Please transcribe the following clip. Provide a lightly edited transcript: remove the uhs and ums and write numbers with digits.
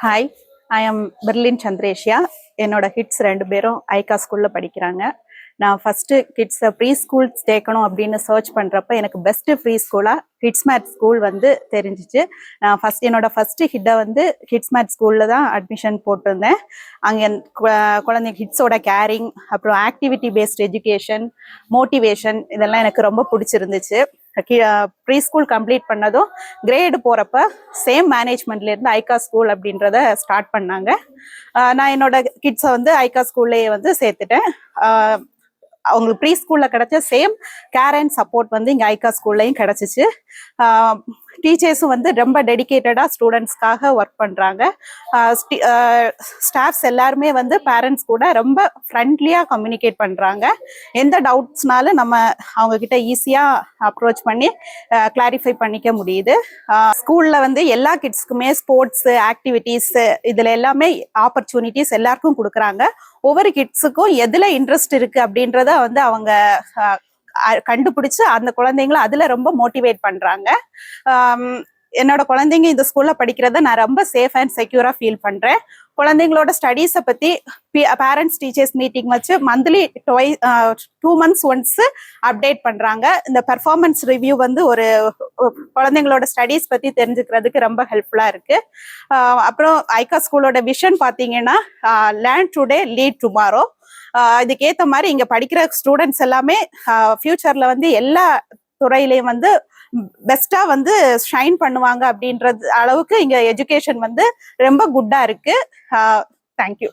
Hi, I am Berlin Chandreshia. என்னோட kids 2 பேரும் ஐகா ஸ்கூல்ல படிக்கிறாங்க. நான் ஃபர்ஸ்ட் கிட்ஸை ப்ரீ ஸ்கூல் சேர்க்கணும் அப்படின்னு சர்ச் பண்ணுறப்ப எனக்கு பெஸ்ட் ஃப்ரீ ஸ்கூலாக கிட்ஸ் மேத் ஸ்கூல் வந்து தெரிஞ்சிச்சு. நான் என்னோட ஃபர்ஸ்ட் ஹிட்டை வந்து கிட்ஸ் மேத் ஸ்கூலில் தான் அட்மிஷன் போட்டிருந்தேன். அங்கே குழந்தைங்க கிட்ஸோட கேரிங், அப்புறம் ஆக்டிவிட்டி பேஸ்ட் எஜுகேஷன், மோட்டிவேஷன் இதெல்லாம் எனக்கு ரொம்ப பிடிச்சிருந்துச்சு. ப்ரீ ஸ்கூல் கம்ப்ளீட் பண்ணதும் கிரேடு போகிறப்ப சேம் மேனேஜ்மெண்ட்லேருந்து ஐகா ஸ்கூல் அப்படின்றத ஸ்டார்ட் பண்ணாங்க. நான் என்னோட கிட்ஸை வந்து ஐகா ஸ்கூல்லையே வந்து சேர்த்துட்டேன். அவங்களுக்கு ப்ரீ ஸ்கூல்ல கிடைச்ச சேம் கேர் அண்ட் சப்போர்ட் வந்து இங்கே ஐகா ஸ்கூல்லையும் கிடைச்சிச்சு. டீச்சர்ஸும் வந்து ரொம்ப டெடிக்கேட்டடாக ஸ்டூடெண்ட்ஸ்க்காக ஒர்க் பண்ணுறாங்க. ஸ்டாஃப்ஸ் எல்லாருமே வந்து பேரண்ட்ஸ் கூட ரொம்ப ஃப்ரெண்ட்லியாக கம்யூனிகேட் பண்ணுறாங்க. எந்த டவுட்ஸ்னாலும் நம்ம அவங்க கிட்ட ஈஸியாக அப்ரோச் பண்ணி கிளாரிஃபை பண்ணிக்க முடியுது. ஸ்கூலில் வந்து எல்லா கிட்ஸ்க்குமே ஸ்போர்ட்ஸு, ஆக்டிவிட்டீஸ் இதில் எல்லாமே ஆப்பர்ச்சுனிட்டிஸ் எல்லாருக்கும் கொடுக்குறாங்க. ஒவ்வொரு கிட்ஸுக்கும் எதில் இன்ட்ரெஸ்ட் இருக்குது அப்படின்றத வந்து அவங்க கண்டுபிடிச்சு அந்த குழந்தைங்களை அதுல ரொம்ப மோட்டிவேட் பண்றாங்க. என்னோட குழந்தைங்க இந்த ஸ்கூல்ல படிக்கிறத நான் ரொம்ப சேஃப் அண்ட் செக்யூரா ஃபீல் பண்றேன். குழந்தைங்களோட ஸ்டடீஸை பத்தி பேரண்ட்ஸ் டீச்சர்ஸ் மீட்டிங் வச்சு மந்த்லி 2 months ஒன்ஸ் அப்டேட் பண்றாங்க. இந்த பெர்ஃபார்மன்ஸ் ரிவ்யூ வந்து ஒரு குழந்தைங்களோட ஸ்டடீஸ் பத்தி தெரிஞ்சுக்கிறதுக்கு ரொம்ப ஹெல்ப்ஃபுல்லா இருக்கு. அப்புறம் ஐகா ஸ்கூலோட விஷன் பாத்தீங்கன்னா லேர்ன் டுடே லீட் டுமாரோ. இதுக்கேற்ற மாதிரி இங்க படிக்கிற ஸ்டூடெண்ட்ஸ் எல்லாமே ஃபியூச்சர்ல வந்து எல்லா துறையிலையும் வந்து பெஸ்டா வந்து ஷைன் பண்ணுவாங்க அப்படின்றது அளவுக்கு இங்க எஜுகேஷன் வந்து ரொம்ப குட்டா இருக்கு. தேங்க்யூ.